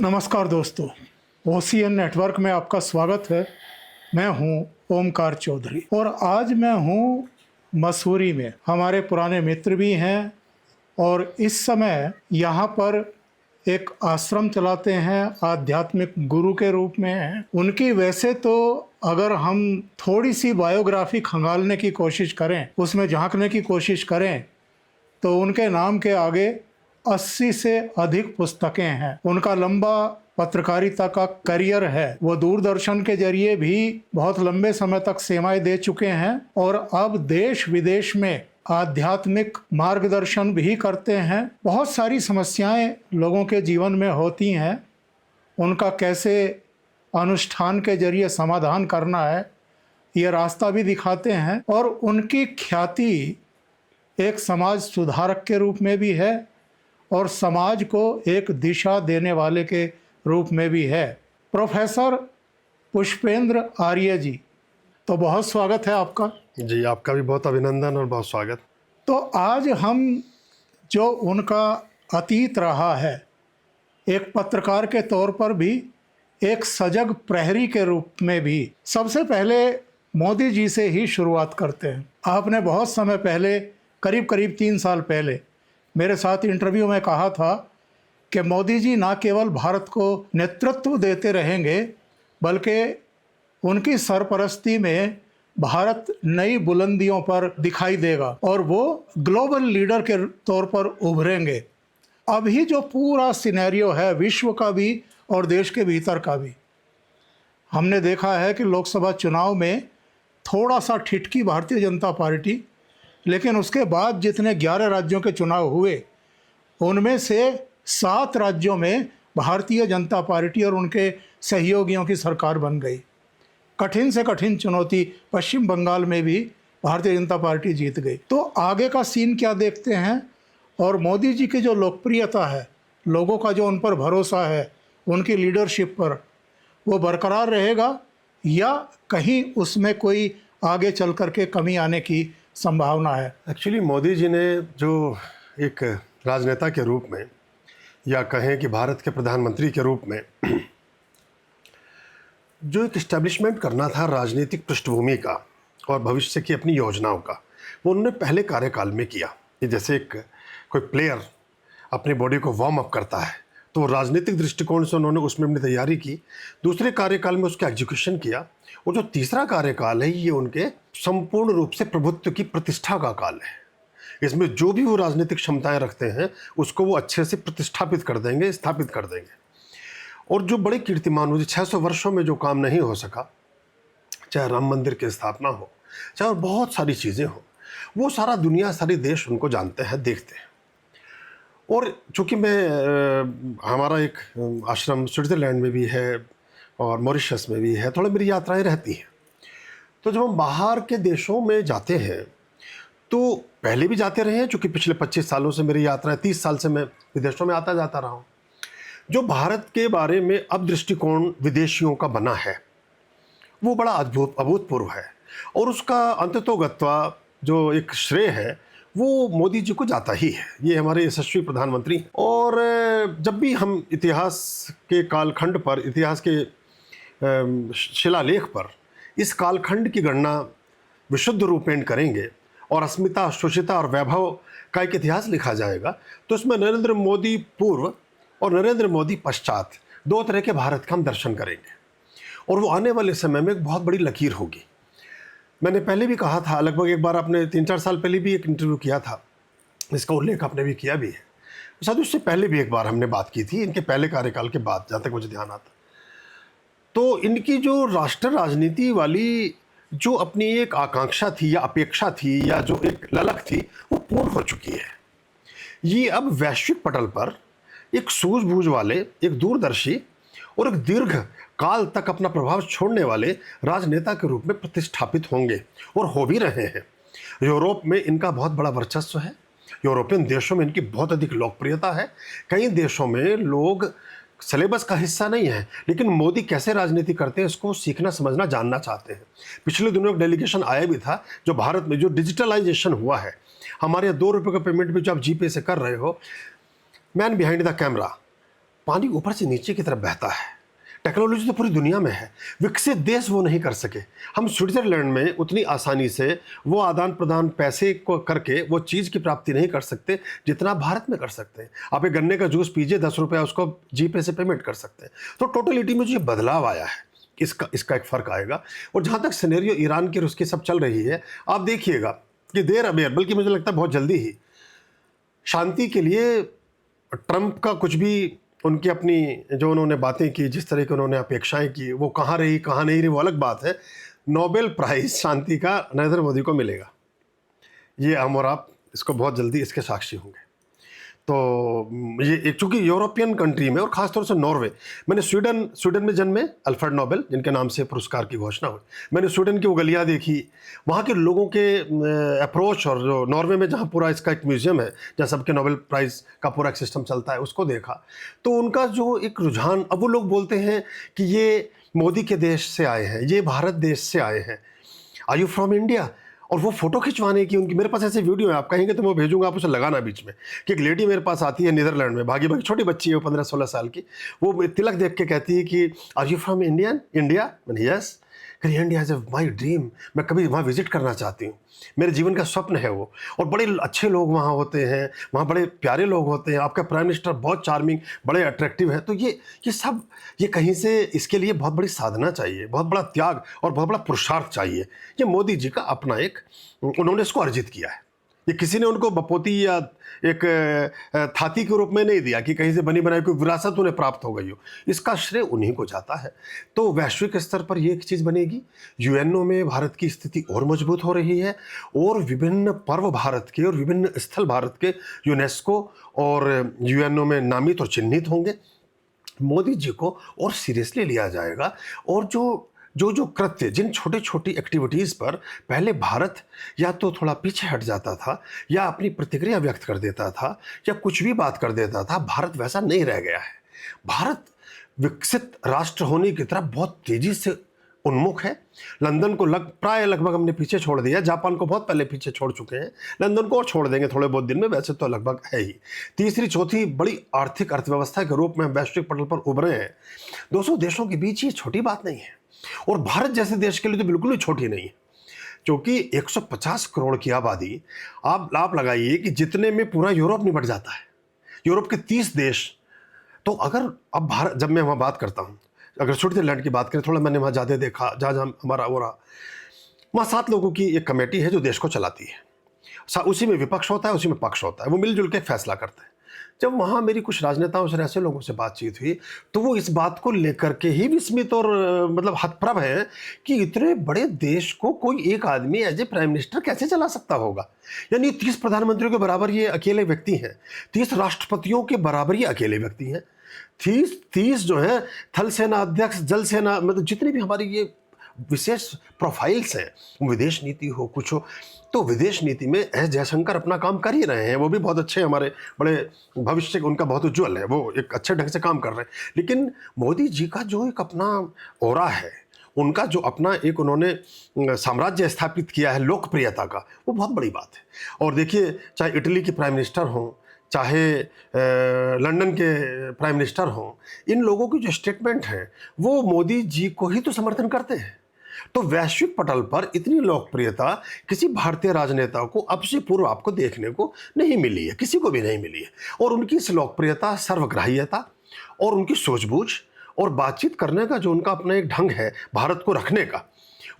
नमस्कार दोस्तों, OCN network में आपका स्वागत है। मैं हूं ओमकार चौधरी और आज मैं हूं मसूरी में। हमारे पुराने मित्र भी हैं और इस समय यहाँ पर एक आश्रम चलाते हैं, आध्यात्मिक गुरु के रूप में हैं। उनकी वैसे तो अगर हम थोड़ी सी बायोग्राफी खंगालने की कोशिश करें, उसमें झांकने की कोशिश करें, तो उनके नाम के आगे 80 से अधिक पुस्तकें हैं। उनका लंबा पत्रकारिता का करियर है। वो दूरदर्शन के जरिए भी बहुत लंबे समय तक सेवाएं दे चुके हैं और अब देश विदेश में आध्यात्मिक मार्गदर्शन भी करते हैं। बहुत सारी समस्याएं लोगों के जीवन में होती हैं, उनका कैसे अनुष्ठान के जरिए समाधान करना है, ये रास्ता भी दिखाते हैं। और उनकी ख्याति एक समाज सुधारक के रूप में भी है और समाज को एक दिशा देने वाले के रूप में भी है। प्रोफेसर पुष्पेंद्र आर्य जी, तो बहुत स्वागत है आपका। जी, आपका भी बहुत अभिनंदन और बहुत स्वागत। तो आज हम जो उनका अतीत रहा है, एक पत्रकार के तौर पर भी, एक सजग प्रहरी के रूप में भी, सबसे पहले मोदी जी से ही शुरुआत करते हैं। आपने बहुत समय पहले, करीब 3 साल पहले मेरे साथ इंटरव्यू में कहा था कि मोदी जी ना केवल भारत को नेतृत्व देते रहेंगे, बल्कि उनकी सरपरस्ती में भारत नई बुलंदियों पर दिखाई देगा और वो ग्लोबल लीडर के तौर पर उभरेंगे। अभी जो पूरा सिनेरियो है, विश्व का भी और देश के भीतर का भी, हमने देखा है कि लोकसभा चुनाव में थोड़ा सा ठिठकी भारतीय जनता पार्टी, लेकिन उसके बाद जितने 11 राज्यों के चुनाव हुए, उनमें से 7 राज्यों में भारतीय जनता पार्टी और उनके सहयोगियों की सरकार बन गई। कठिन से कठिन चुनौती पश्चिम बंगाल में भी भारतीय जनता पार्टी जीत गई। तो आगे का सीन क्या देखते हैं? और मोदी जी की जो लोकप्रियता है, लोगों का जो उन पर भरोसा है, उनकी लीडरशिप पर, वो बरकरार रहेगा या कहीं उसमें कोई आगे चल कर के कमी आने की संभावना है? एक्चुअली मोदी जी ने जो एक राजनेता के रूप में, या कहें कि भारत के प्रधानमंत्री के रूप में, जो एक इस्टेब्लिशमेंट करना था राजनीतिक पृष्ठभूमि का और भविष्य की अपनी योजनाओं का, वो उन्होंने पहले कार्यकाल में किया। कि जैसे एक कोई प्लेयर अपनी बॉडी को वार्म अप करता है, तो राजनीतिक दृष्टिकोण से उन्होंने उसमें अपनी तैयारी की। दूसरे कार्यकाल में उसका एग्जीक्यूशन किया। और जो तीसरा कार्यकाल है, ये उनके संपूर्ण रूप से प्रभुत्व की प्रतिष्ठा का काल है। इसमें जो भी वो राजनीतिक क्षमताएं रखते हैं, उसको वो अच्छे से प्रतिष्ठापित कर देंगे, स्थापित कर देंगे। और जो बड़े कीर्तिमान हो, 600 वर्षों में जो काम नहीं हो सका, चाहे राम मंदिर की स्थापना हो, चाहे और बहुत सारी चीज़ें हो, वो सारा दुनिया, सारे देश उनको जानते हैं, देखते हैं। और चूँकि हमारा एक आश्रम स्विट्ज़रलैंड में भी है और मॉरिशस में भी है, थोड़ा मेरी यात्राएं रहती हैं। तो जब हम बाहर के देशों में जाते हैं, तो पहले भी जाते रहे हैं, चूँकि पिछले 25 सालों से मेरी यात्रा, 30 साल से मैं विदेशों में आता जाता रहा हूँ। जो भारत के बारे में अब दृष्टिकोण विदेशियों का बना है, वो बड़ा अभूतपूर्व है। और उसका अंततोगत्वा जो एक श्रेय है, वो मोदी जी को जाता ही है। ये हमारे यशस्वी प्रधानमंत्री हैं। और जब भी हम इतिहास के कालखंड पर, इतिहास के शिलालेख पर इस कालखंड की गणना विशुद्ध रूपेण करेंगे और अस्मिता, सुचिता और वैभव का एक इतिहास लिखा जाएगा, तो इसमें नरेंद्र मोदी पूर्व और नरेंद्र मोदी पश्चात 2 तरह के भारत का हम दर्शन करेंगे। और वो आने वाले समय में एक बहुत बड़ी लकीर होगी। मैंने पहले भी कहा था, लगभग एक बार आपने 3-4 साल पहले भी एक इंटरव्यू किया था, इसका उल्लेख आपने भी किया भी है। शायद उससे पहले भी एक बार हमने बात की थी, इनके पहले कार्यकाल के बाद, जहाँ तक मुझे ध्यान आता। तो इनकी जो राष्ट्र राजनीति वाली जो अपनी एक आकांक्षा थी या अपेक्षा थी या जो एक ललक थी, वो पूर्ण हो चुकी है। ये अब वैश्विक पटल पर एक सूझबूझ वाले, एक दूरदर्शी और एक दीर्घ काल तक अपना प्रभाव छोड़ने वाले राजनेता के रूप में प्रतिष्ठापित होंगे और हो भी रहे हैं। यूरोप में इनका बहुत बड़ा वर्चस्व है, यूरोपियन देशों में इनकी बहुत अधिक लोकप्रियता है। कई देशों में लोग सिलेबस का हिस्सा नहीं है, लेकिन मोदी कैसे राजनीति करते हैं इसको सीखना, समझना, जानना चाहते हैं। पिछले दिनों एक डेलीगेशन आया भी था, जो भारत में जो डिजिटलाइजेशन हुआ है, हमारे यहाँ 2 रुपये का पेमेंट भी जो आप जीपे से कर रहे हो, मैन बिहाइंड द कैमरा, पानी ऊपर से नीचे की तरफ बहता है। टेक्नोलॉजी तो पूरी दुनिया में है, विकसित देश वो नहीं कर सके। हम स्विट्जरलैंड में उतनी आसानी से वो आदान प्रदान पैसे को करके वो चीज़ की प्राप्ति नहीं कर सकते जितना भारत में कर सकते हैं। आप एक गन्ने का जूस पीजिए, 10 रुपया उसको जीपे से पेमेंट कर सकते हैं। तो टोटलिटी में जो ये बदलाव आया है, इसका एक फ़र्क आएगा। और जहाँ तक सिनेरियो ईरान की और उसकी सब चल रही है, आप देखिएगा कि देर अबेर, बल्कि मुझे लगता है बहुत जल्दी ही, शांति के लिए ट्रंप का कुछ भी, उनकी अपनी जो उन्होंने बातें की, जिस तरह की उन्होंने अपेक्षाएं की, वो कहाँ रही कहाँ नहीं रही वो अलग बात है। नोबेल प्राइज़ शांति का नरेंद्र मोदी को मिलेगा, ये हम और आप इसको बहुत जल्दी इसके साक्षी होंगे। तो ये एक, चूँकि यूरोपियन कंट्री में और ख़ासतौर से नॉर्वे, मैंने स्वीडन में जन्मे अल्फ्रेड नोबेल, जिनके नाम से पुरस्कार की घोषणा हुई। मैंने स्वीडन की वो गलियाँ देखी, वहाँ के लोगों के अप्रोच, और जो नॉर्वे में जहाँ पूरा इसका एक म्यूज़ियम है जहाँ सबके नोबेल प्राइज़ का पूरा एक सिस्टम चलता है, उसको देखा। तो उनका जो एक रुझान, अब वो लोग बोलते हैं कि ये मोदी के देश से आए हैं, ये भारत देश से आए हैं, आर यू फ्रॉम इंडिया? और वो फोटो खिंचवाने की उनकी, मेरे पास ऐसे वीडियो है, आप कहेंगे तो मैं भेजूंगा, आप उसे लगाना बीच में, कि एक लेडी मेरे पास आती है नीदरलैंड में, भागी छोटी बच्ची है, वो 15-16 साल की, वो तिलक देख के कहती है कि आर यू फ्रॉम इंडिया? मैंने यस। करिए इंडिया इज़ माई ड्रीम, मैं कभी वहाँ विजिट करना चाहती हूँ, मेरे जीवन का स्वप्न है वो। और बड़े अच्छे लोग वहाँ होते हैं, वहाँ बड़े प्यारे लोग होते हैं, आपका प्राइम मिनिस्टर बहुत चार्मिंग, बड़े अट्रैक्टिव है। तो ये सब, ये कहीं से इसके लिए बहुत बड़ी साधना चाहिए, बहुत बड़ा त्याग और बहुत बड़ा पुरुषार्थ चाहिए। ये मोदी जी का अपना एक, उन्होंने इसको अर्जित किया है। ये किसी ने उनको बपोती या एक थाती के रूप में नहीं दिया कि कहीं से बनी बनाई कोई विरासत उन्हें प्राप्त हो गई हो, इसका श्रेय उन्हीं को जाता है। तो वैश्विक स्तर पर ये एक चीज़ बनेगी, यूएनओ में भारत की स्थिति और मजबूत हो रही है, और विभिन्न पर्व भारत के और विभिन्न स्थल भारत के यूनेस्को और यूएनओ में नामित और चिन्हित होंगे। मोदी जी को और सीरियसली लिया जाएगा, और जो कृत्य, जिन छोटी छोटी एक्टिविटीज़ पर पहले भारत या तो थोड़ा पीछे हट जाता था, या अपनी प्रतिक्रिया व्यक्त कर देता था, या कुछ भी बात कर देता था, भारत वैसा नहीं रह गया है। भारत विकसित राष्ट्र होने की तरफ बहुत तेज़ी से उन्मुख है। लंदन को प्राय लगभग हमने पीछे छोड़ दिया, जापान को बहुत पहले पीछे छोड़ चुके हैं, लंदन को और छोड़ देंगे थोड़े बहुत दिन में, वैसे तो लगभग है ही। तीसरी चौथी बड़ी आर्थिक अर्थव्यवस्था के रूप में वैश्विक पटल पर उभरे हैं। 200 देशों के बीच ये छोटी बात नहीं है, और भारत जैसे देश के लिए तो बिल्कुल ही छोटी नहीं है, क्योंकि 150 करोड़ की आबादी, आप लगाइए कि जितने में पूरा यूरोप निपट जाता है, यूरोप के 30 देश। तो अगर अब भारत, जब मैं वहाँ बात करता हूँ, अगर स्विट्जरलैंड की बात करें, थोड़ा मैंने वहाँ ज़्यादा देखा, जहाँ हमारा हो रहा, वहाँ 7 लोगों की एक कमेटी है जो देश को चलाती है। उसी में विपक्ष होता है, उसी में पक्ष होता है, वो मिलजुल के फैसला करते हैं। जब वहाँ मेरी कुछ राजनेताओं से, ऐसे लोगों से बातचीत हुई, तो वो इस बात को लेकर के ही विस्मित और मतलब हतप्रभ है कि इतने बड़े देश को कोई एक आदमी एज ए प्राइम मिनिस्टर कैसे चला सकता होगा। यानी 30 प्रधानमंत्रियों के बराबर ये अकेले व्यक्ति हैं, 30 राष्ट्रपतियों के बराबर ये अकेले व्यक्ति हैं, 30 जो है थल सेना अध्यक्ष, जल सेना, मतलब जितने भी हमारी ये विशेष प्रोफाइल्स हैं, विदेश नीति हो कुछ हो, तो विदेश नीति में एस जयशंकर अपना काम कर ही रहे हैं, वो भी बहुत अच्छे, हमारे बड़े भविष्य उनका बहुत उज्जवल है, वो एक अच्छे ढंग से काम कर रहे हैं। लेकिन मोदी जी का जो एक अपना ऑरा है, उनका जो अपना एक उन्होंने साम्राज्य स्थापित किया है लोकप्रियता का, वो बहुत बड़ी बात है। और देखिए, चाहे इटली के प्राइम मिनिस्टर हों, चाहे लंदन के प्राइम मिनिस्टर हों, इन लोगों की जो स्टेटमेंट है वो मोदी जी को ही तो समर्थन करते हैं। तो वैश्विक पटल पर इतनी लोकप्रियता किसी भारतीय राजनेता को अब से पूर्व आपको देखने को नहीं मिली है, किसी को भी नहीं मिली है। और उनकी इस लोकप्रियता, सर्वग्राह्यता और उनकी सूझबूझ और बातचीत करने का जो उनका अपना एक ढंग है भारत को रखने का,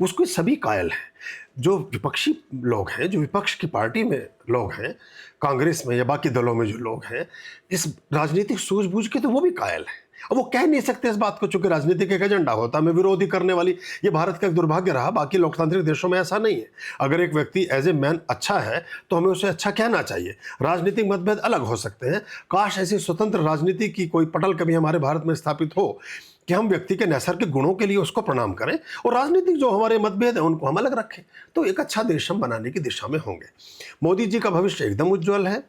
उसको सभी कायल हैं। जो विपक्षी लोग हैं, जो विपक्ष की पार्टी में लोग हैं, कांग्रेस में या बाकी दलों में जो लोग हैं, इस राजनीतिक सूझबूझ के, तो वो भी कायल हैं। अब वो कह नहीं सकते इस बात को, चूंकि राजनीतिक एक एजेंडा होता है, मैं विरोधी करने वाली, ये भारत का एक दुर्भाग्य रहा, बाकी लोकतांत्रिक देशों में ऐसा नहीं है। अगर एक व्यक्ति एज ए मैन अच्छा है तो हमें उसे अच्छा कहना चाहिए। राजनीतिक मतभेद अलग हो सकते हैं, काश ऐसी स्वतंत्र राजनीति की कोई पटल कभी हमारे भारत में स्थापित हो कि हम व्यक्ति के नैसर्गिक गुणों के लिए उसको प्रणाम करें, और राजनीतिक जो हमारे मतभेद हैं उनको हम अलग रखें, तो एक अच्छा देश हम बनाने की दिशा में होंगे। मोदी जी का भविष्य एकदम उज्ज्वल है,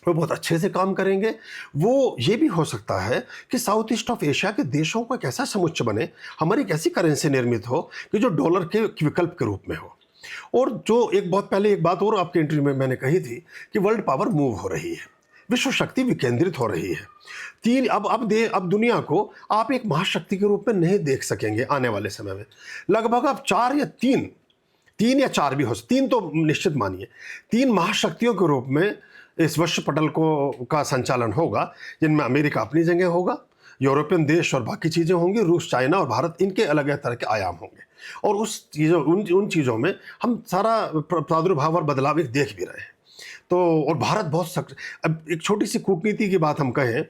वो बहुत अच्छे से काम करेंगे। वो ये भी हो सकता है कि साउथ ईस्ट ऑफ एशिया के देशों का एक ऐसा समुच्चय बने, हमारी एक ऐसी करेंसी निर्मित हो कि जो डॉलर के विकल्प के रूप में हो। और जो एक बहुत पहले एक बात और आपके इंटरव्यू में मैंने कही थी कि वर्ल्ड पावर मूव हो रही है, विश्व शक्ति विकेंद्रित हो रही है। तीन अब दुनिया को आप एक महाशक्ति के रूप में नहीं देख सकेंगे आने वाले समय में। लगभग अब तीन या चार भी हो, तीन तो निश्चित मानिए, तीन महाशक्तियों के रूप में इस विश्व पटल का संचालन होगा, जिनमें अमेरिका अपनी जगह होगा, यूरोपियन देश और बाकी चीज़ें होंगी, रूस, चाइना और भारत, इनके अलग अलग तरह के आयाम होंगे। और उन चीज़ों में हम सारा प्रादुर्भाव और बदलाव एक देख भी रहे हैं। तो और भारत बहुत अब एक छोटी सी कूटनीति की बात हम कहें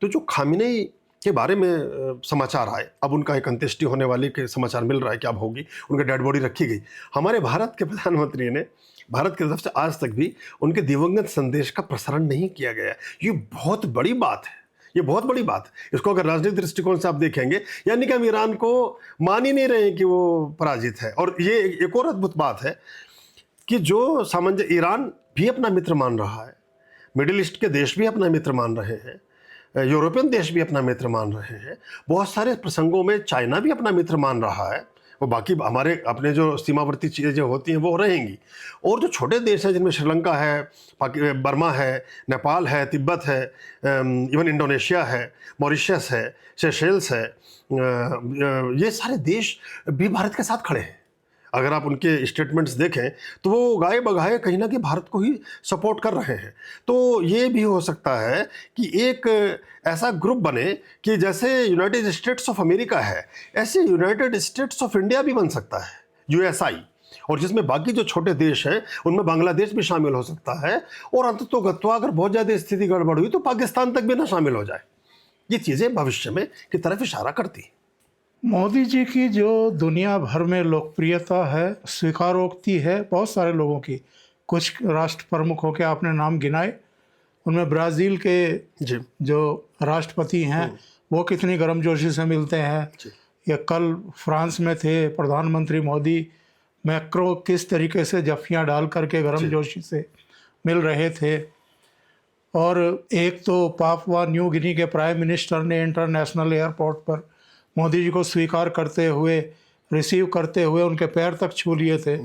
तो जो खामिनेई के बारे में समाचार आए, अब उनका एक अंत्येष्टि होने वाली के समाचार मिल रहा है कि अब होगी, उनकी डेड बॉडी रखी गई। हमारे भारत के प्रधानमंत्री ने भारत की तरफ से आज तक भी उनके दिवंगत संदेश का प्रसारण नहीं किया गया। ये बहुत बड़ी बात है, ये बहुत बड़ी बात है। इसको अगर राजनीतिक दृष्टिकोण से आप देखेंगे, यानी कि हम ईरान को मान ही नहीं रहे हैं कि वो पराजित है। और ये एक और अद्भुत बात है कि जो ईरान भी अपना मित्र मान रहा है, मिडिल ईस्ट के देश भी अपना मित्र मान रहे हैं, यूरोपियन देश भी अपना मित्र मान रहे हैं, बहुत सारे प्रसंगों में चाइना भी अपना मित्र मान रहा है, वो बाकी हमारे अपने जो सीमावर्ती चीज़ें होती हैं वो रहेंगी। और जो छोटे देश हैं जिनमें श्रीलंका है, बर्मा है, नेपाल है, तिब्बत है, इवन इंडोनेशिया है, मॉरिशस है, सेशेल्स है, ये सारे देश भी भारत के साथ खड़े हैं। अगर आप उनके स्टेटमेंट्स देखें तो वो गाए बगाए कहीं ना कहीं भारत को ही सपोर्ट कर रहे हैं। तो ये भी हो सकता है कि एक ऐसा ग्रुप बने कि जैसे यूनाइटेड स्टेट्स ऑफ अमेरिका है, ऐसे यूनाइटेड स्टेट्स ऑफ इंडिया भी बन सकता है, यूएसआई, और जिसमें बाकी जो छोटे देश हैं उनमें बांग्लादेश भी शामिल हो सकता है। और अंततोगत्वा अगर बहुत ज़्यादा स्थिति गड़बड़ हुई तो पाकिस्तान तक भी ना शामिल हो जाए। ये चीज़ें भविष्य में की तरफ इशारा करती हैं। मोदी जी की जो दुनिया भर में लोकप्रियता है, स्वीकारोक्ति है बहुत सारे लोगों की। कुछ राष्ट्र प्रमुखों के आपने नाम गिनाए, उनमें ब्राज़ील के जो राष्ट्रपति हैं वो कितनी गर्मजोशी से मिलते हैं, या कल फ्रांस में थे प्रधानमंत्री मोदी, मैक्रो किस तरीके से जफ्फियाँ डाल करके गर्मजोशी से मिल रहे थे। और एक तो पापुआ न्यू गिनी के प्राइम मिनिस्टर ने इंटरनेशनल एयरपोर्ट पर मोदी जी को स्वीकार करते हुए, रिसीव करते हुए उनके पैर तक छू लिए थे,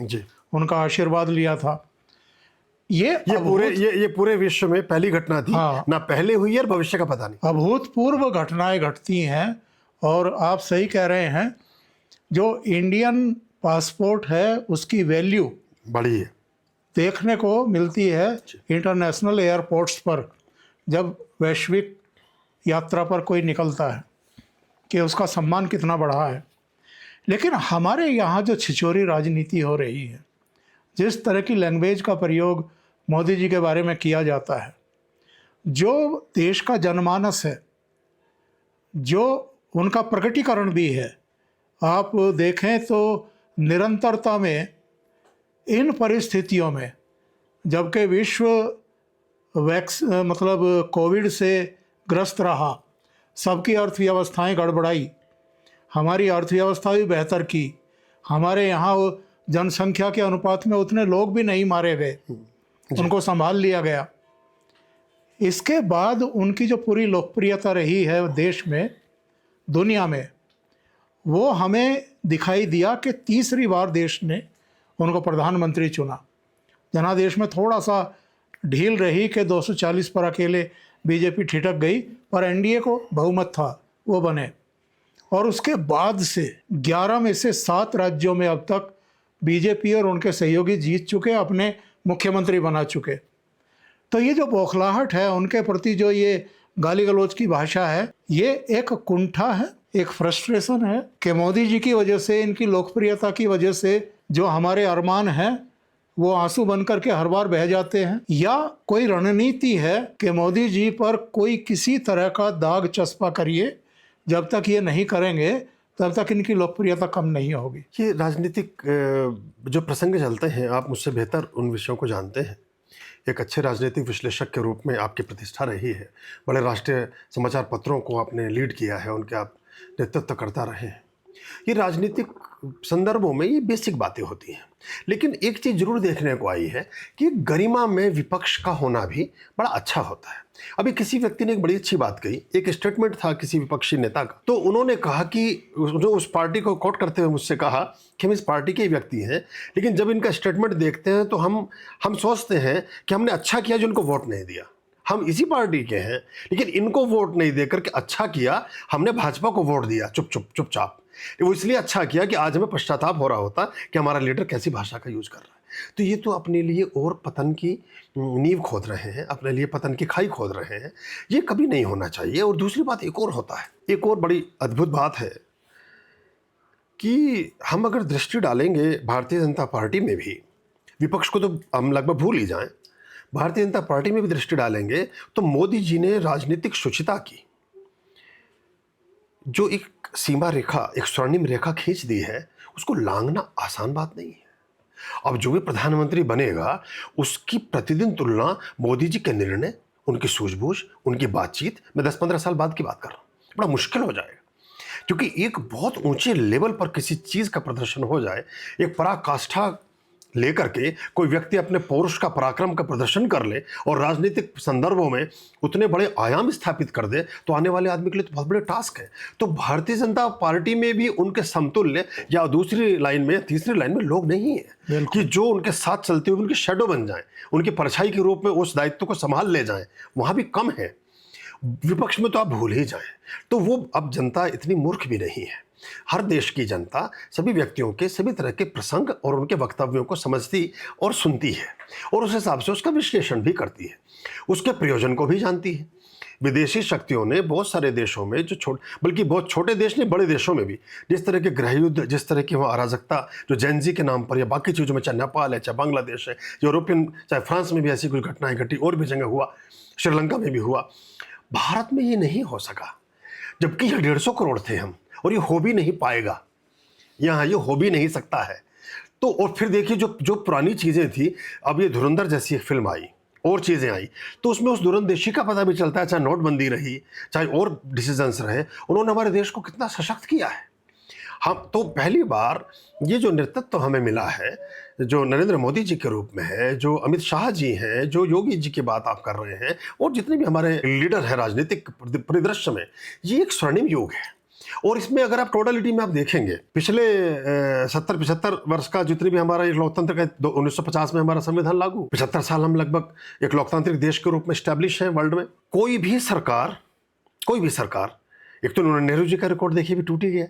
उनका आशीर्वाद लिया था। ये पूरे विश्व में पहली घटना थी। हाँ, ना पहले हुई है और भविष्य का पता नहीं। अभूतपूर्व घटनाएं घटती हैं। और आप सही कह रहे हैं, जो इंडियन पासपोर्ट है उसकी वैल्यू बड़ी है, देखने को मिलती है इंटरनेशनल एयरपोर्ट्स पर, जब वैश्विक यात्रा पर कोई निकलता है, कि उसका सम्मान कितना बढ़ा है। लेकिन हमारे यहाँ जो छिछोरी राजनीति हो रही है, जिस तरह की लैंग्वेज का प्रयोग मोदी जी के बारे में किया जाता है, जो देश का जनमानस है, जो उनका प्रकटीकरण भी है, आप देखें तो निरंतरता में इन परिस्थितियों में, जबकि विश्व कोविड से ग्रस्त रहा, सबकी अर्थव्यवस्थाएं गड़बड़ाई, हमारी अर्थव्यवस्था भी बेहतर की, हमारे यहाँ जनसंख्या के अनुपात में उतने लोग भी नहीं मारे गए, उनको संभाल लिया गया। इसके बाद उनकी जो पूरी लोकप्रियता रही है देश में, दुनिया में, वो हमें दिखाई दिया कि तीसरी बार देश ने उनको प्रधानमंत्री चुना। जनादेश में थोड़ा सा ढील रही कि 240 पर अकेले बीजेपी ठिठक गई, पर एनडीए को बहुमत था, वो बने। और उसके बाद से 11 में से 7 राज्यों में अब तक बीजेपी और उनके सहयोगी जीत चुके, अपने मुख्यमंत्री बना चुके। तो ये जो बौखलाहट है उनके प्रति, जो ये गाली गलौज की भाषा है, ये एक कुंठा है, एक फ्रस्ट्रेशन है कि मोदी जी की वजह से, इनकी लोकप्रियता की वजह से जो हमारे अरमान हैं वो आंसू बन करके हर बार बह जाते हैं। या कोई रणनीति है कि मोदी जी पर कोई किसी तरह का दाग चस्पा करिए, जब तक ये नहीं करेंगे तब तक इनकी लोकप्रियता कम नहीं होगी। ये राजनीतिक जो प्रसंग चलते हैं, आप मुझसे बेहतर उन विषयों को जानते हैं। एक अच्छे राजनीतिक विश्लेषक के रूप में आपकी प्रतिष्ठा रही है, बड़े राष्ट्रीय समाचार पत्रों को आपने लीड किया है, उनके आप नेतृत्व करता रहे हैं। ये राजनीतिक संदर्भों में ये बेसिक बातें होती हैं। लेकिन एक चीज़ जरूर देखने को आई है कि गरिमा में विपक्ष का होना भी बड़ा अच्छा होता है। अभी किसी व्यक्ति ने एक बड़ी अच्छी बात कही, एक स्टेटमेंट था किसी विपक्षी नेता का, तो उन्होंने कहा कि जो उस पार्टी को कोट करते हुए मुझसे कहा कि हम इस पार्टी के व्यक्ति हैं, लेकिन जब इनका स्टेटमेंट देखते हैं तो हम सोचते हैं कि हमने अच्छा किया जो उनको वोट नहीं दिया। हम इसी पार्टी के हैं, लेकिन इनको वोट नहीं देकर के अच्छा किया हमने भाजपा को वोट दिया चुपचाप। वो इसलिए अच्छा किया कि आज हमें पश्चाताप हो रहा होता कि हमारा लीडर कैसी भाषा का यूज कर रहा है। तो ये तो अपने लिए और पतन की नींव खोद रहे हैं, अपने लिए पतन की खाई खोद रहे हैं। ये कभी नहीं होना चाहिए। और दूसरी बात एक और होता है, एक और बड़ी अद्भुत बात है कि हम अगर दृष्टि डालेंगे भारतीय जनता पार्टी में भी, विपक्ष को तो हम लगभग भूल ही जाएं, भारतीय जनता पार्टी में भी दृष्टि डालेंगे तो मोदी जी ने राजनीतिक शुचिता की जो एक सीमा रेखा, एक स्वर्णिम रेखा खींच दी है, उसको लांघना आसान बात नहीं है। अब जो भी प्रधानमंत्री बनेगा उसकी प्रतिदिन तुलना मोदी जी के निर्णय, उनकी सूझबूझ, उनकी बातचीत, मैं 10-15 साल बाद की बात कर रहा हूँ, बड़ा मुश्किल हो जाएगा। क्योंकि एक बहुत ऊंचे लेवल पर किसी चीज़ का प्रदर्शन हो जाए, एक पराकाष्ठा लेकर के कोई व्यक्ति अपने पौरुष का, पराक्रम का प्रदर्शन कर ले और राजनीतिक संदर्भों में उतने बड़े आयाम स्थापित कर दे, तो आने वाले आदमी के लिए तो बहुत बड़े टास्क है। तो भारतीय जनता पार्टी में भी उनके समतुल्य या दूसरी लाइन में, तीसरी लाइन में लोग नहीं है कि जो उनके साथ चलते हुए उनके शैडो बन जाएं, उनकी परछाई के रूप में उस दायित्व को संभाल ले जाएं, वहाँ भी कम है। विपक्ष में तो आप भूल ही जाएं। तो वो अब जनता इतनी मूर्ख भी नहीं है। हर देश की जनता सभी व्यक्तियों के सभी तरह के प्रसंग और उनके वक्तव्यों को समझती और सुनती है और उस हिसाब से उसका विश्लेषण भी करती है, उसके प्रयोजन को भी जानती है। विदेशी शक्तियों ने बहुत सारे देशों में, जो बल्कि बहुत छोटे देश नहीं, बड़े देशों में भी जिस तरह के गृह युद्ध, जिस तरह की वहाँ अराजकता जो जेनजी के नाम पर या बाकी चीज़ों में, चाहे नेपाल है, चाहे बांग्लादेश है, यूरोपियन, चाहे फ्रांस में भी ऐसी कुछ घटनाएं घटी, और भी जगह हुआ, श्रीलंका में भी हुआ। भारत में ये नहीं हो सका, जबकि ये 150 करोड़ थे हम, और ये हो भी नहीं पाएगा, यहाँ ये हो भी नहीं सकता है। तो और फिर देखिए जो पुरानी चीज़ें थी, अब ये धुरंधर जैसी एक फिल्म आई और चीज़ें आई, तो उसमें उस धुरंदेशी का पता भी चलता है, चाहे नोटबंदी रही, चाहे और डिसीजंस रहे, उन्होंने हमारे देश को कितना सशक्त किया है। हम तो पहली बार ये जो नेतृत्व हमें मिला है, जो नरेंद्र मोदी जी के रूप में है, जो अमित शाह जी हैं, जो योगी जी की बात आप कर रहे हैं, और जितने भी हमारे लीडर हैं राजनीतिक परिदृश्य में, ये एक स्वर्णिम युग है। और इसमें अगर आप टोटलिटी में आप देखेंगे, पिछले 70-75 वर्ष का जितनी भी हमारा एक लोकतंत्र का, 1950 में हमारा संविधान लागू, 75 साल हम लगभग एक लोकतांत्रिक देश के रूप में स्टैब्लिश हैं वर्ल्ड में। कोई भी सरकार, एक तो उन्होंने नेहरू जी का रिकॉर्ड देखिए भी टूट ही गया।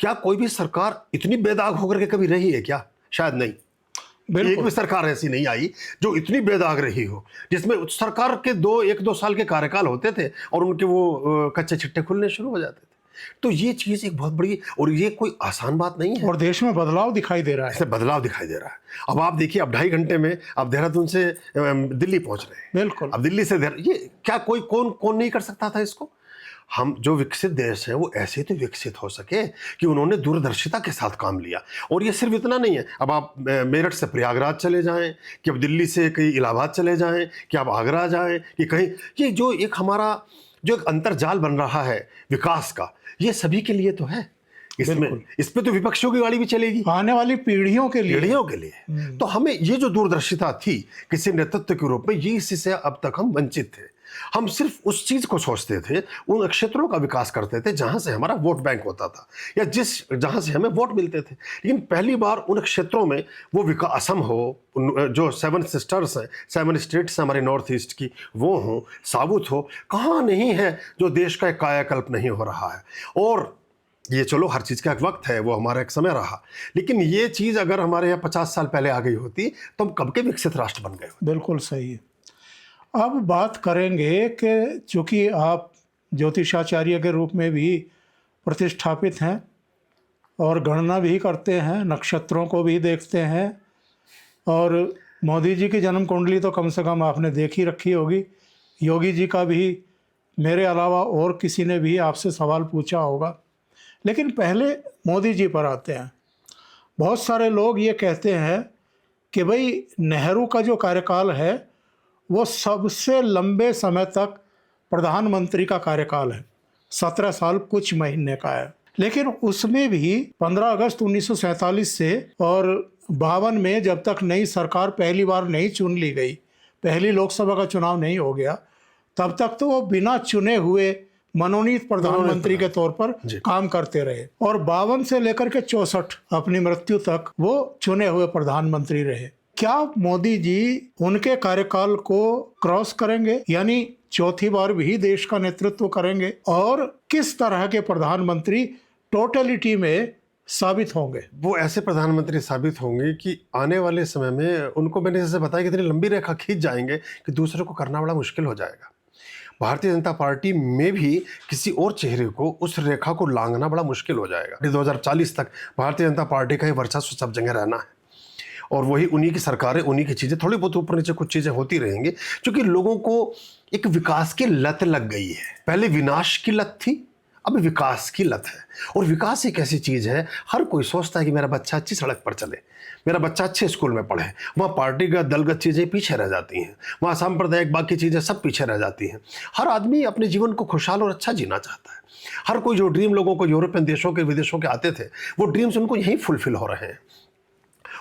क्या कोई भी सरकार इतनी बेदाग होकर के कभी रही है क्या? शायद नहीं। एक भी सरकार ऐसी नहीं आई जो इतनी बेदाग रही हो, जिसमें सरकार के 1-2 साल के कार्यकाल होते थे और उनके वो कच्चे छिट्टे खुलने शुरू हो जाते थे। तो ये चीज़ एक बहुत बड़ी, और ये कोई आसान बात नहीं है। और देश में बदलाव दिखाई दे रहा है। इससे बदलाव दिखाई दे रहा है। अब आप देखिए, अब 2.5 घंटे में आप देहरादून से दिल्ली पहुंच रहे हैं। बिल्कुल। अब दिल्ली से ये क्या कोई कौन नहीं कर सकता था इसको? हम जो विकसित देश हैं वो ऐसे तो विकसित हो सके कि उन्होंने दूरदर्शिता के साथ काम लिया। और ये सिर्फ इतना नहीं है, अब आप मेरठ से प्रयागराज चले जाएं, कि अब दिल्ली से कहीं इलाहाबाद चले जाएं, कि आप आगरा जाएं, कि कहीं, ये जो एक हमारा जो एक अंतर्जाल बन रहा है विकास का, ये सभी के लिए तो है। इस पे तो विपक्षियों की गाड़ी भी चलेगी आने वाली पीढ़ियों के लिए। तो हमें ये जो दूरदर्शिता थी किसी नेतृत्व के रूप में, ये इसी से अब तक हम वंचित थे। हम सिर्फ उस चीज को सोचते थे, उन क्षेत्रों का विकास करते थे जहां से हमारा वोट बैंक होता था या जहां से हमें वोट मिलते थे। लेकिन पहली बार उन क्षेत्रों में वो विकास, असम हो, जो 7 सिस्टर्स हैं, 7 स्टेट्स हमारे नॉर्थ ईस्ट की, वो हो, साउथ हो, कहाँ नहीं है जो देश का एक कायाकल्प नहीं हो रहा है। और ये चलो हर चीज़ का एक वक्त है, वो हमारा एक समय रहा, लेकिन ये चीज़ अगर हमारे यहाँ 50 साल पहले आ गई होती तो हम कब के विकसित राष्ट्र बन गए होते। बिल्कुल सही है। अब बात करेंगे कि चूँकि आप ज्योतिषाचार्य के रूप में भी प्रतिष्ठापित हैं और गणना भी करते हैं, नक्षत्रों को भी देखते हैं, और मोदी जी की जन्म कुंडली तो कम से कम आपने देख ही रखी होगी, योगी जी का भी मेरे अलावा और किसी ने भी आपसे सवाल पूछा होगा। लेकिन पहले मोदी जी पर आते हैं। बहुत सारे लोग ये कहते हैं कि भाई नेहरू का जो कार्यकाल है वो सबसे लंबे समय तक प्रधानमंत्री का कार्यकाल है, 17 साल कुछ महीने का है। लेकिन उसमें भी 15 अगस्त 1947 से और 52 में जब तक नई सरकार पहली बार नहीं चुन ली गई, पहली लोकसभा का चुनाव नहीं हो गया, तब तक तो वो बिना चुने हुए मनोनीत प्रधानमंत्री के तौर पर काम करते रहे। और 52 से लेकर के 64 अपनी मृत्यु तक वो चुने हुए प्रधानमंत्री रहे। क्या मोदी जी उनके कार्यकाल को क्रॉस करेंगे, यानी चौथी बार भी देश का नेतृत्व करेंगे, और किस तरह के प्रधानमंत्री टोटलिटी में साबित होंगे? वो ऐसे प्रधानमंत्री साबित होंगे कि आने वाले समय में उनको, मैंने जैसे बताया कि इतनी लंबी रेखा खींच जाएंगे कि दूसरे को करना बड़ा मुश्किल हो जाएगा। भारतीय जनता पार्टी में भी किसी और चेहरे को उस रेखा को लांघना बड़ा मुश्किल हो जाएगा। 2040 तक भारतीय जनता पार्टी का ही वर्चस्व सब जगह रहना है और वही उन्हीं की सरकारें, उन्हीं की चीज़ें, थोड़ी बहुत ऊपर नीचे कुछ चीज़ें होती रहेंगी, क्योंकि लोगों को एक विकास की लत लग गई है। पहले विनाश की लत थी, अब विकास की लत है। और विकास एक ऐसी चीज़ है, हर कोई सोचता है कि मेरा बच्चा अच्छी सड़क पर चले, मेरा बच्चा अच्छे स्कूल में पढ़े। वहाँ पार्टीगत दलगत चीज़ें पीछे रह जाती हैं, वहाँ सांप्रदायिक बाकी चीज़ें सब पीछे रह जाती हैं। हर आदमी अपने जीवन को खुशहाल और अच्छा जीना चाहता है। हर कोई जो ड्रीम लोगों को यूरोपियन देशों के, विदेशों के आते थे, वो ड्रीम्स उनको यहीं फुलफिल हो रहे हैं।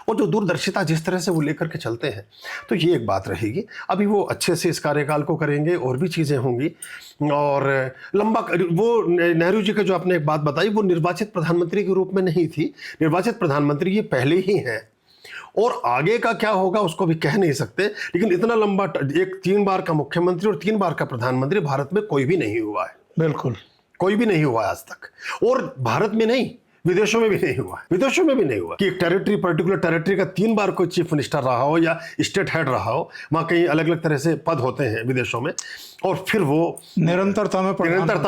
और जो दूरदर्शिता जिस तरह से वो लेकर के चलते हैं, तो ये एक बात रहेगी। अभी वो अच्छे से इस कार्यकाल को करेंगे, और भी चीज़ें होंगी। और लंबा वो नेहरू जी का जो आपने एक बात बताई, वो निर्वाचित प्रधानमंत्री के रूप में नहीं थी। निर्वाचित प्रधानमंत्री ये पहले ही हैं, और आगे का क्या होगा उसको भी कह नहीं सकते। लेकिन इतना लंबा, एक 3 बार का मुख्यमंत्री और 3 बार का प्रधानमंत्री भारत में कोई भी नहीं हुआ है। बिल्कुल, कोई भी नहीं हुआ है आज तक। और भारत में नहीं, विदेशों में भी नहीं हुआ, विदेशों में भी नहीं हुआ कि एक टेरिटरी, पर्टिकुलर टेरिटरी का 3 बार कोई चीफ मिनिस्टर रहा हो या स्टेट हेड रहा हो। वहाँ कई अलग अलग तरह से पद होते हैं विदेशों में, और फिर वो निरंतरता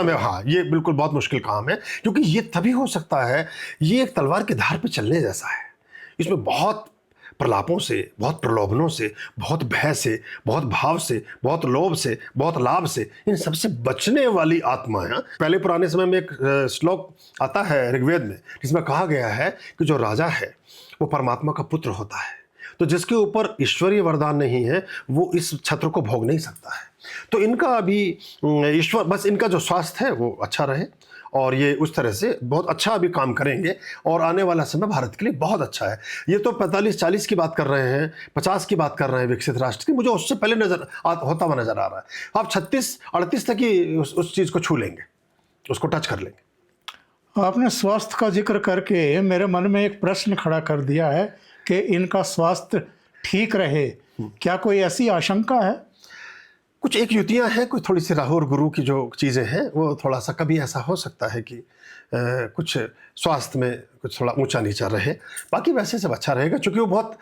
में, हाँ, ये बिल्कुल बहुत मुश्किल काम है। क्योंकि ये तभी हो सकता है, ये एक तलवार की धार पे चलने जैसा है। इसमें बहुत प्रलापों से, बहुत प्रलोभनों से, बहुत भय से, बहुत भाव से, बहुत लोभ से, बहुत लाभ से, इन सबसे बचने वाली आत्माएं। पहले पुराने समय में एक श्लोक आता है ऋग्वेद में, जिसमें कहा गया है कि जो राजा है वो परमात्मा का पुत्र होता है। तो जिसके ऊपर ईश्वरीय वरदान नहीं है, वो इस छत्र को भोग नहीं सकता है। तो इनका अभी ईश्वर, बस इनका जो स्वास्थ्य है वो अच्छा रहे, और ये उस तरह से बहुत अच्छा अभी काम करेंगे, और आने वाला समय भारत के लिए बहुत अच्छा है। ये तो 45-40 की बात कर रहे हैं, 50 की बात कर रहे हैं विकसित राष्ट्र की, मुझे उससे पहले होता हुआ नजर आ रहा है। आप 36-38 तक ही उस चीज़ को छू लेंगे, उसको टच कर लेंगे। आपने स्वास्थ्य का जिक्र करके मेरे मन में एक प्रश्न खड़ा कर दिया है कि इनका स्वास्थ्य ठीक रहे, क्या कोई ऐसी आशंका है? कुछ एक युतियाँ हैं, कोई थोड़ी सी राहु और गुरु की जो चीज़ें हैं, वो थोड़ा सा कभी ऐसा हो सकता है कि कुछ स्वास्थ्य में कुछ थोड़ा ऊंचा नीचा रहे। बाकी वैसे सब अच्छा रहेगा, क्योंकि वो बहुत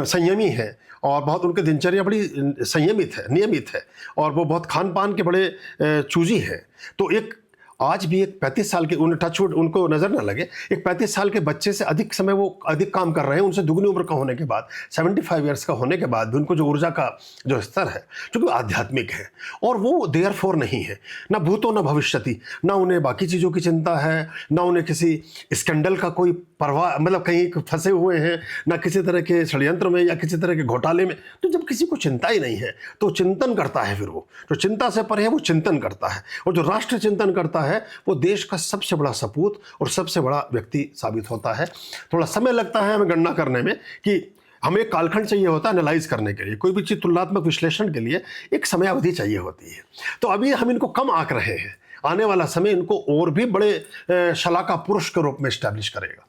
संयमी है, और बहुत उनकी दिनचर्या बड़ी संयमित है, नियमित है, और वो बहुत खान पान के बड़े चूजी हैं। तो एक आज भी एक 35 साल के, टचवुड उनको नज़र ना लगे, एक 35 साल के बच्चे से अधिक समय वो अधिक काम कर रहे हैं, उनसे दुगनी उम्र का होने के बाद, 75 ईयर्स का होने के बाद भी उनको जो ऊर्जा का जो स्तर है, क्योंकि आध्यात्मिक है, और वो देयर फॉर नहीं है, ना भूतो ना भविष्यति, ना उन्हें बाकी चीज़ों की चिंता है, ना उन्हें किसी स्कैंडल का कोई परवाह, मतलब कहीं फंसे हुए हैं, ना किसी तरह के षड्यंत्र में या किसी तरह के घोटाले में। तो जब किसी को चिंता ही नहीं है, तो चिंतन करता है, फिर वो जो चिंता से परे है वो चिंतन करता है, और जो राष्ट्र चिंतन करता है वो देश का सबसे बड़ा सपूत और सबसे बड़ा व्यक्ति साबित होता है। थोड़ा समय लगता है हमें गणना करने में, कि हमें एक कालखंड चाहिए होता है एनालाइज करने के लिए, कोई भी चीज़ तुलनात्मक विश्लेषण के लिए एक समय अवधि चाहिए होती है। तो अभी हम इनको कम आंक रहे हैं, आने वाला समय इनको और भी बड़े शलाका पुरुष के रूप में स्टैब्लिश करेगा।